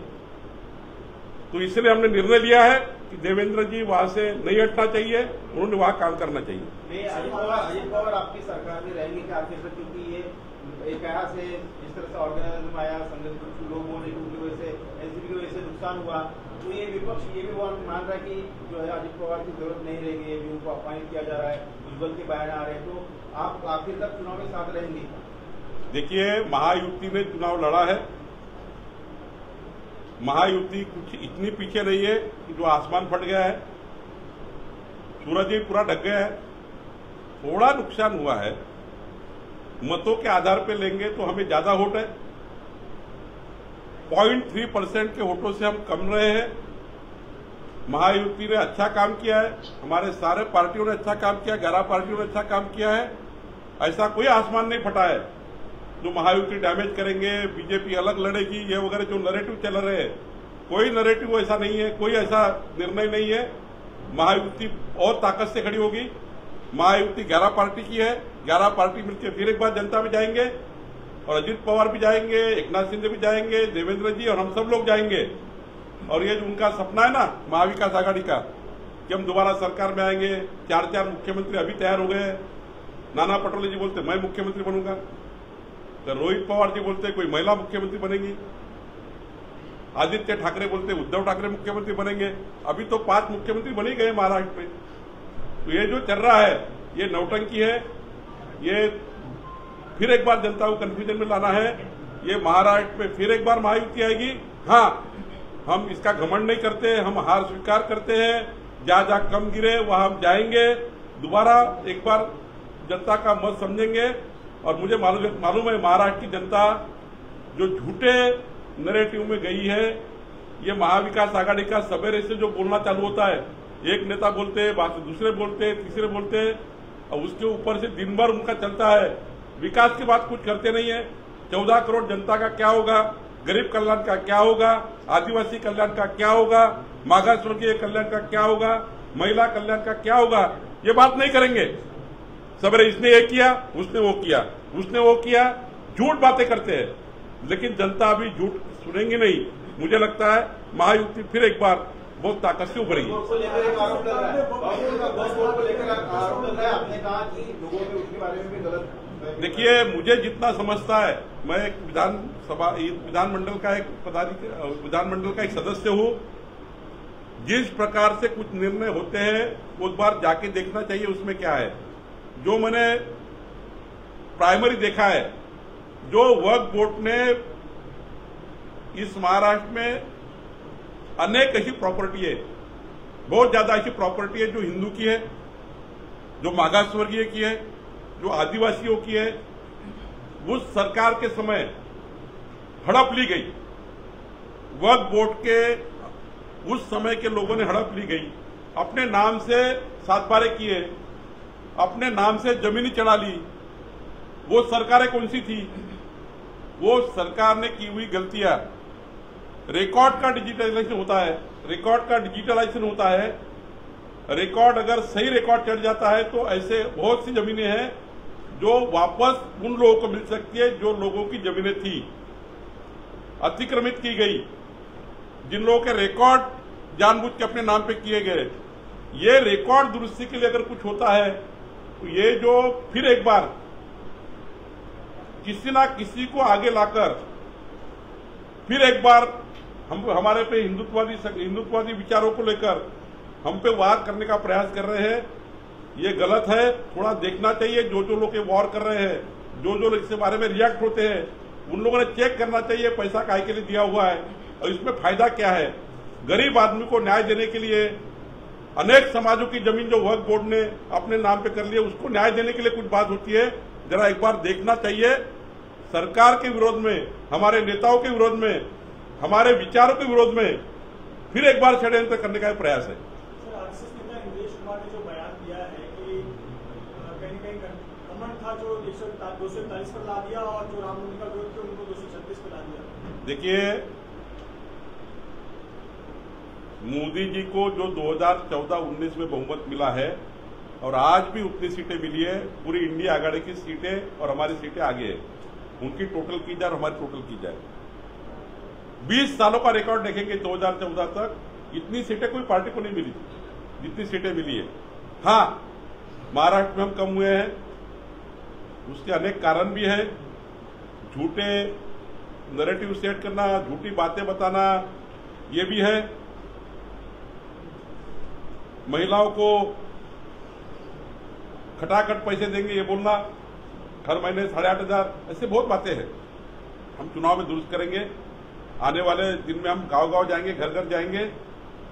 Speaker 2: तो इसलिए हमने निर्णय लिया है कि देवेंद्र जी वहां से नहीं हटना चाहिए, उन्होंने वहां काम करना चाहिए।
Speaker 8: अजित पवार आपकी सरकार में रहेंगे क्या आखिर तक, क्योंकि ये एक तरह से जिस तरह से ऑर्गेनाइजेशन आया, संगठन लोग होने की वजह से, एनसीपी की वजह से नुकसान हुआ, तो ये विपक्ष ये भी मान रहा है कि जो है अजित पवार की जरूरत नहीं रहेगी, अभी उनको अपॉइंट किया जा रहा है, भुजबल के बयान आ रहे हैं, तो आप आखिर तक चुनाव के साथ रहेंगे?
Speaker 2: देखिए, महायुति ने चुनाव लड़ा है, महायुति कुछ इतनी पीछे नहीं है कि जो आसमान फट गया है, सूरज भी पूरा ढक गया है, थोड़ा नुकसान हुआ है। मतों के आधार पे लेंगे तो हमें ज्यादा वोट है, 0.3% के वोटों से हम कम रहे हैं। महायुति ने अच्छा काम किया है, हमारे सारे पार्टियों ने अच्छा काम किया, 11 पार्टियों ने अच्छा काम किया है। ऐसा कोई आसमान नहीं फटा है जो महायुति डैमेज करेंगे, बीजेपी अलग लड़ेगी, ये वगैरह जो नैरेटिव चल रहे हैं, कोई नैरेटिव ऐसा नहीं है, कोई ऐसा निर्णय नहीं है। महायुति और ताकत से खड़ी होगी। महायुति 11 पार्टी की है, 11 पार्टी मिलकर फिर एक बार जनता में जाएंगे और अजित पवार भी जाएंगे, एकनाथ शिंदे भी जाएंगे, देवेंद्र जी और हम सब लोग जाएंगे। और ये जो उनका सपना है ना महाविकास आघाड़ी का कि हम दोबारा सरकार में आएंगे, 4 मुख्यमंत्री अभी तैयार हो गए। नाना पटोले जी बोलते मैं मुख्यमंत्री बनूंगा, तो रोहित पवार जी बोलते कोई महिला मुख्यमंत्री बनेगी, आदित्य ठाकरे बोलते उद्धव ठाकरे मुख्यमंत्री बनेंगे। अभी तो 5 मुख्यमंत्री बने गए महाराष्ट्र में। तो ये जो चल रहा है ये नौटंकी है, ये फिर एक बार जनता को कंफ्यूजन में लाना है। ये महाराष्ट्र में फिर एक बार महायुति आएगी। हाँ, हम इसका घमंड नहीं करते, हम हार स्वीकार करते हैं। जहां कम गिरे वहां हम जाएंगे, दोबारा एक बार जनता का मत समझेंगे। और मुझे मालूम है महाराष्ट्र की जनता जो झूठे नैरेटिव में गई है, ये महाविकास आघाड़ी का सवेरे से जो बोलना चालू होता है, एक नेता बोलते हैं, बाद दूसरे बोलते हैं, तीसरे बोलते हैं, और उसके ऊपर से दिन भर उनका चलता है। विकास की बात कुछ करते नहीं है। 14 करोड़ जनता का क्या होगा, गरीब कल्याण का क्या होगा, आदिवासी कल्याण का क्या होगा, मागासवर्गीय कल्याण का क्या होगा, महिला कल्याण का क्या होगा, ये बात नहीं करेंगे। सवेरे इसने ये किया, उसने वो किया। उसने वो किया। झूठ बातें करते हैं, लेकिन जनता अभी झूठ सुनेंगी नहीं। मुझे लगता है महायुति फिर एक बार बहुत ताकत से उभरेगी।
Speaker 8: को लेकर एक आरोप लग रहा है, वक्फ बोर्ड को लेकर आरोप लग रहा है। आपने कहा कि लोगों ने उसके बारे में भी गलत।
Speaker 2: देखिए, मुझे जितना समझता है, मैं एक विधानमंडल का एक सदस्य हूँ। जिस प्रकार से कुछ निर्णय होते हैं उस बार जाके देखना चाहिए उसमें क्या है। जो मैंने प्राइमरी देखा है, जो वक्फ बोर्ड ने इस महाराष्ट्र में अनेक ऐसी प्रॉपर्टी है, बहुत ज्यादा ऐसी प्रॉपर्टी है जो हिंदू की है, जो मागासवर्गीय की है, जो आदिवासियों की है। उस सरकार के समय हड़प ली गई, वक्फ बोर्ड के उस समय के लोगों ने हड़प ली गई, अपने नाम से सातबारे किए, अपने नाम से जमीनी चढ़ा ली। वो सरकारें कौन सी थी? वो सरकार ने की हुई गलतियां, रिकॉर्ड का डिजिटलाइजेशन होता है, रिकॉर्ड अगर सही रिकॉर्ड चढ़ जाता है तो ऐसे बहुत सी जमीनें हैं जो वापस उन लोगों को मिल सकती है जो लोगों की जमीनें थी, अतिक्रमित की गई, जिन लोगों के रिकॉर्ड जानबूझ के अपने नाम पे किए गए। ये रिकॉर्ड दुरुस्ती के लिए अगर कुछ होता है तो ये जो फिर एक बार किसी ना किसी को आगे लाकर फिर एक बार हमारे पे हिंदुत्ववादी विचारों को लेकर हम पे वार करने का प्रयास कर रहे हैं, ये गलत है। थोड़ा देखना चाहिए जो लोग वार कर रहे हैं, जो लोग इसके बारे में रिएक्ट होते हैं, उन लोगों ने चेक करना चाहिए पैसा काहे के लिए दिया हुआ है और इसमें फायदा क्या है। गरीब आदमी को न्याय देने के लिए अनेक समाजों की जमीन जो वक्फ बोर्ड ने अपने नाम पे कर ली है, उसको न्याय देने के लिए कुछ बात होती है। जरा एक बार देखना चाहिए। सरकार के विरोध में, हमारे नेताओं के विरोध में, हमारे विचारों के विरोध में फिर एक बार षड्यंत्र करने का प्रयास है।
Speaker 4: सर, आरएसएस नेता इंद्रेश कुमार ने जो बयान दिया है कि कहीं कमन था जो 241 पर ला दिया और जो रामनवमी का विरोध किया उनको 236 पर ला दिया।
Speaker 2: देखिए, मोदी जी को जो 2014-19 में बहुमत मिला है और आज भी उतनी सीटें मिली है, पूरी इंडिया आघाड़ी की सीटें और हमारी सीटें आगे है। उनकी टोटल की जाए और हमारी टोटल की जाए, 20 सालों का रिकॉर्ड देखेंगे 2014 तक इतनी सीटें कोई पार्टी को नहीं मिली जितनी सीटें मिली है। हाँ, महाराष्ट्र में हम कम हुए हैं, उसके अनेक कारण भी है। झूठे नैरेटिव सेट करना, झूठी बातें बताना, ये भी है। महिलाओं को खटाखट पैसे देंगे ये बोलना, हर महीने 8,500, ऐसे बहुत बातें हैं। हम चुनाव में दुरुस्त करेंगे, आने वाले दिन में हम गांव-गांव जाएंगे, घर-घर जाएंगे।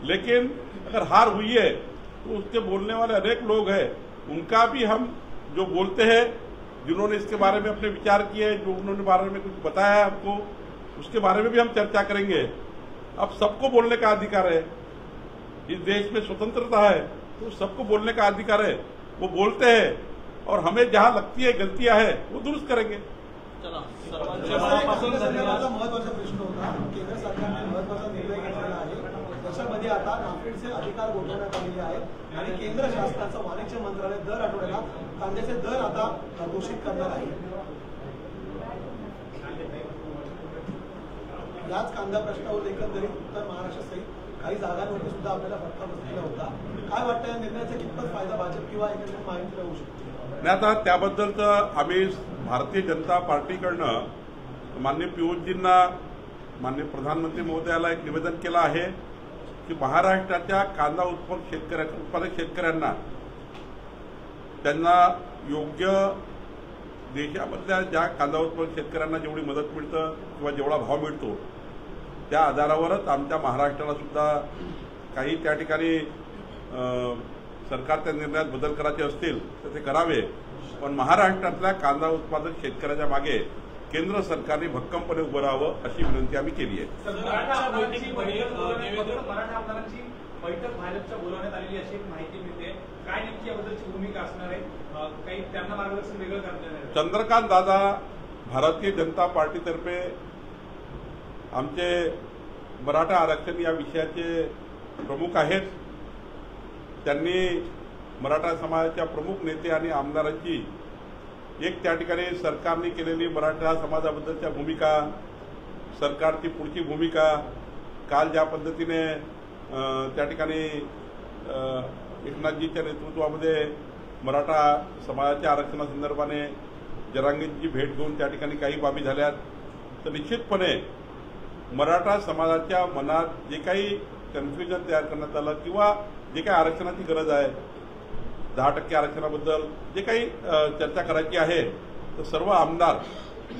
Speaker 2: लेकिन अगर हार हुई है तो उसके बोलने वाले अनेक लोग हैं, उनका भी हम जो बोलते हैं, जिन्होंने इसके बारे में अपने विचार किए, जो उन्होंने बारे में कुछ बताया है हमको, उसके बारे में भी हम चर्चा करेंगे। अब सबको बोलने का अधिकार है, इस देश में स्वतंत्रता है तो सबको बोलने का अधिकार है। वो बोलते हैं और हमें जहां लगती है गलतियां है वो दुरुस्त करेंगे।
Speaker 1: चला
Speaker 4: महत्वाचा प्रश्न होता, केंद्र सरकारने महत्वाचा निर्णय घेतलेला आहे। देशामध्ये आता नाफेडचे अधिकार गोठवण्यात आलेले आहेत आणि केंद्र शासनाचं वाणिज्य मंत्रालय दर आठवड्याला कांद्याचे दर आता घोषित करणार आहे। याच कांदा प्रश्नावर एकंदरीत उत्तर महाराष्ट्रासहित काही जागांवरती सुद्धा आपल्याला फटका बसलेला होता। काय वाटतं, या निर्णयाचा कितपत फायदा भाजप किंवा एकंदरीत महायुतीला होऊ शकतो?
Speaker 2: नाही, आता त्याबद्दल तर आम्ही भारतीय जनता पार्टीकडनं माननीय पियुषजींना, माननीय प्रधानमंत्री महोदयाला एक निवेदन केलं आहे की महाराष्ट्राच्या कांदा उत्पादक शेतकऱ्यांना त्यांना योग्य देशामधल्या ज्या कांदा उत्पादक शेतकऱ्यांना जेवढी मदत मिळतं किंवा जेवढा भाव मिळतो त्या आधारावरच आमच्या महाराष्ट्राला सुद्धा काही त्या ठिकाणी सरकारच्या निर्णयात बदल करायचे असतील तर ते करावे, पण महाराष्ट्रातल्या कांदा उत्पादक शेतकऱ्याच्या मागे केंद्र सरकारने भक्कमपणे उभं राहावं अशी विनंती आम्ही केली आहे।
Speaker 1: मराठा आमदारांची बैठक भाजपच्या बोलवण्यात आलेली अशी एक माहिती मिळते, काय नेमकी याबद्दलची भूमिका असणार आहे? काही त्यांना मार्गदर्शन वेगळं करणार आहे?
Speaker 2: चंद्रकांत दादा भारतीय जनता पार्टीतर्फे आमचे मराठा आरक्षण या विषयाचे प्रमुख आहेत। त्यांनी मराठा समाजाच्या प्रमुख नेते आणि आमदारांची एक त्या ठिकाणी सरकारने केलेली मराठा समाजाबद्दलच्या भूमिका, सरकारची पुढची भूमिका, काल ज्या पद्धतीने त्या ठिकाणी एकनाथजींच्या नेतृत्वामध्ये मराठा समाजाच्या आरक्षणासंदर्भाने जरांगेंची भेट घेऊन त्या ठिकाणी काही बाबी झाल्यात, तर निश्चितपणे मराठा समाजाच्या मनात जे काही कन्फ्युजन तयार करण्यात आलं किंवा जे काही आरक्षणाची गरज आहे, 10% आरक्षणाबद्दल जे काही चर्चा करायची आहे, तर सर्व आमदार,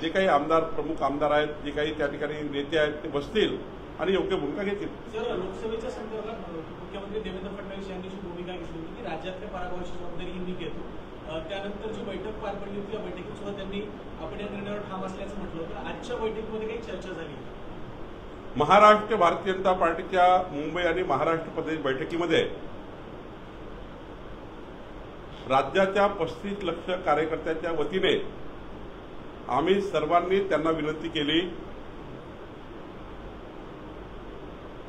Speaker 2: जे काही आमदार, प्रमुख आमदार आहेत, जे काही त्या ठिकाणी नेते आहेत, ते बसतील आणि योग्य भूमिका घेतील.
Speaker 9: सर, लोकसभेच्या संदर्भात मुख्यमंत्री देवेंद्र फडणवीस यांनी जी भूमिका घेतली होती की राज्यातल्या पराभवाची जबाबदारी मी घेतो. त्यानंतर जी बैठक पार पडली होती, त्या बैठकीत सुद्धा त्यांनी आपण या निर्णयावर ठाम असल्याचं म्हटलं होतं. आजच्या बैठकीमध्ये काही चर्चा झाली?
Speaker 2: महाराष्ट्र भारतीय जनता पार्टीच्या मुंबई आणि महाराष्ट्र प्रदेश बैठकीमध्ये राज्याच्या 35 लाख कार्यकर्त्यांच्या वतीने आम्ही सर्वांनी त्यांना विनंती केली.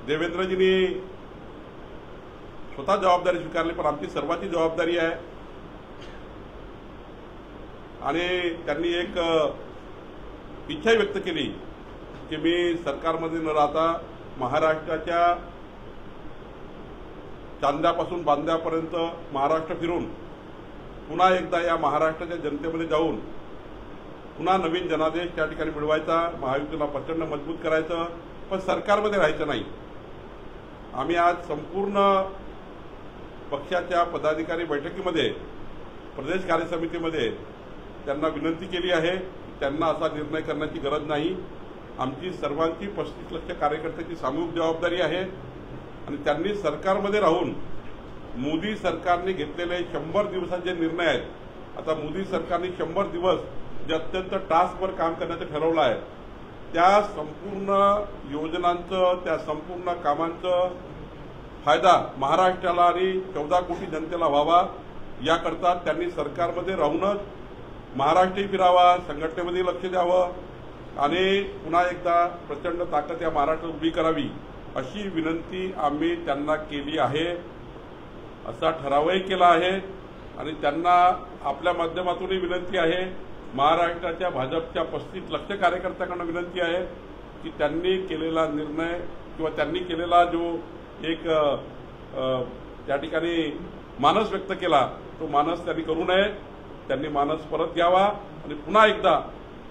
Speaker 2: देवेंद्रजींनी स्वतः जबाबदारी स्वीकारली, पण आमची सर्वांची जबाबदारी आहे आणि त्यांनी एक इच्छा व्यक्त केली की मी सरकारमध्ये न राहता महाराष्ट्राच्या चांद्यापासून बांद्यापर्यंत महाराष्ट्र फिरून पुन्हा एकदा या महाराष्ट्राच्या जनतेमध्ये जाऊन पुन्हा नवीन जनादेश त्या ठिकाणी मिळवायचा, महायुतीला प्रचंड मजबूत करायचं, पण सरकारमध्ये राहायचं नाही. आम्ही आज संपूर्ण पक्षाच्या पदाधिकारी बैठकीमध्ये, प्रदेश कार्य समितीमध्ये त्यांना विनंती केली आहे की त्यांना असा निर्णय करण्याची गरज नाही. आमची सर्वांची 35 लाख कार्यकर्त्यांची सामूहिक जबाबदारी आहे आणि त्यांनी सरकारमध्ये राहून मोदी सरकारने घेतलेले 100 दिवसाचे निर्णय आहेत. आता मोदी सरकारने 100 दिवस जे अत्यंत टास्कवर काम करण्याचं ठरवलं आहे, त्या संपूर्ण योजनांचं, त्या संपूर्ण कामांचं फायदा महाराष्ट्राला आणि 14 कोटी जनतेला व्हावा, याकरता त्यांनी सरकारमध्ये राहूनच महाराष्ट्रही फिरावा, संघटनेमध्ये लक्ष द्यावं आणि पुन्हा एकदा प्रचंड ताकद या महाराष्ट्रात उभी करावी, अशी विनंती आम्ही त्यांना केली आहे. असा ठरावही केला आहे आणि त्यांना आपल्या माध्यमातूनही विनंती आहे, महाराष्ट्राच्या भाजपच्या 35 लाख कार्यकर्त्यांकडून विनंती आहे की त्यांनी केलेला निर्णय किंवा त्यांनी केलेला जो एक त्या ठिकाणी मानस व्यक्त केला, तो मानस त्यांनी करू नये. त्यांनी मानस परत घ्यावा आणि पुन्हा एकदा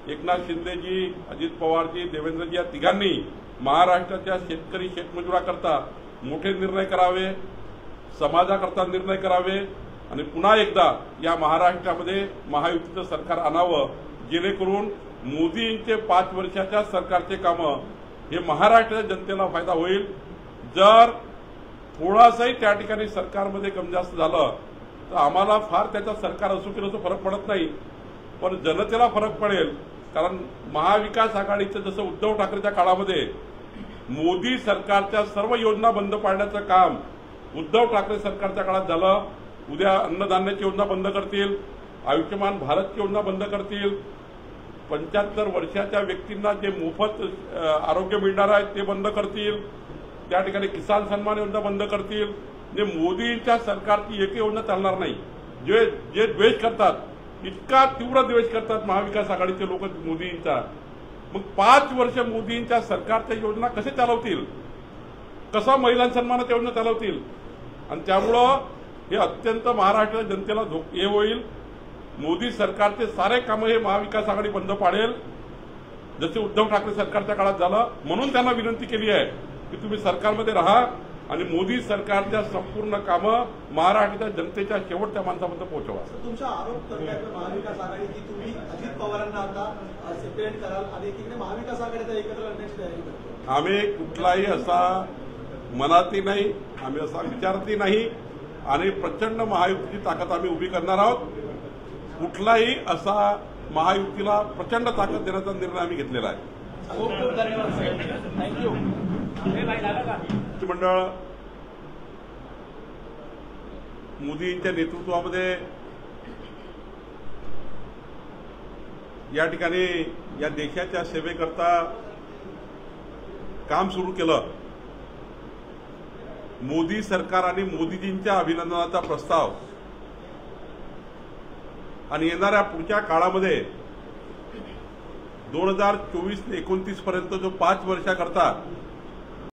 Speaker 2: एकनाथ शिंदेजी, अजित पवारजी, देवेंद्रजी या तिघांनी महाराष्ट्राच्या शेतकरी शेतमजुराकरता मोठे निर्णय करावे, समाजाकरता निर्णय करावे आणि पुन्हा एकदा या महाराष्ट्रामध्ये महायुतीचं सरकार आणावं, जेणेकरून मोदींचे 5 वर्षाच्या सरकारचे कामं हे महाराष्ट्राच्या जनतेला फायदा होईल. जर थोडासाही त्या ठिकाणी सरकारमध्ये कमी जास्त झालं तर आम्हाला फार त्याचा सरकार असो की नसो फरक पडत नाही, पण जनतेला फरक पडेल. कारण महाविकास आघाडीचं जसं उद्धव ठाकरेच्या काळामध्ये मोदी सरकारच्या सर्व योजना बंद पाडण्याचं काम उद्धव ठाकरे सरकारच्या काळात झालं. उद्या अन्नधान्याची योजना बंद करतील, आयुष्यमान भारतची योजना बंद करतील, 75 वर्षाच्या व्यक्तींना जे मोफत आरोग्य मिळणार आहे ते बंद करतील, त्या ठिकाणी किसान सन्मान योजना बंद करतील. जे मोदींच्या सरकारची एकही योजना चालणार नाही. जे द्वेष करतात, इतका तीव्र द्वेष करतात महाविकास आघाडीचे लोक मोदींचा, मग 5 वर्ष मोदींच्या सरकारच्या योजना कसे चालवतील, कसा महिला सन्मानाची योजना चालवतील. आणि त्यामुळं हे अत्यंत महाराष्ट्राच्या जनतेला हे होईल. मोदी सरकारचे सारे कामं हे महाविकास आघाडी बंद पाडेल, जसे उद्धव ठाकरे सरकारच्या काळात झालं. म्हणून त्यांना विनंती केली आहे की तुम्ही सरकारमध्ये राहा आणि मोदी सरकारच्या संपूर्ण कामं महाराष्ट्राच्या जनतेच्या शेवटच्या माणसापर्यंत पोहोचवा.
Speaker 4: तुमचा आरोप करताय महाविकास आघाडी की तुम्ही अजित पवारांना आता सेपरेट कराल आणि एकीकडे महाविकास आघाडीचा एकत्र करण्याची तयारी करतो.
Speaker 2: आम्ही कुठलाही असा मनातही नाही, आम्ही असा विचारतही नाही आणि प्रचंड महायुतीची ताकद आम्ही उभी करणार आहोत. कुठलाही असा महायुतीला प्रचंड ताकद देण्याचा निर्णय आम्ही घेतलेला आहे.
Speaker 1: खूप खूप धन्यवाद. थँक्यू.
Speaker 2: मंडळ मोदींच्या नेतृत्वामध्ये या ठिकाणी या देशाच्या सेवेकरता काम सुरू केलं. मोदी सरकार आणि मोदीजींच्या अभिनंदनाचा प्रस्ताव आणि येणाऱ्या पुढच्या काळामध्ये 2024 ते 29 पर्यंत जो 5 वर्षाकरता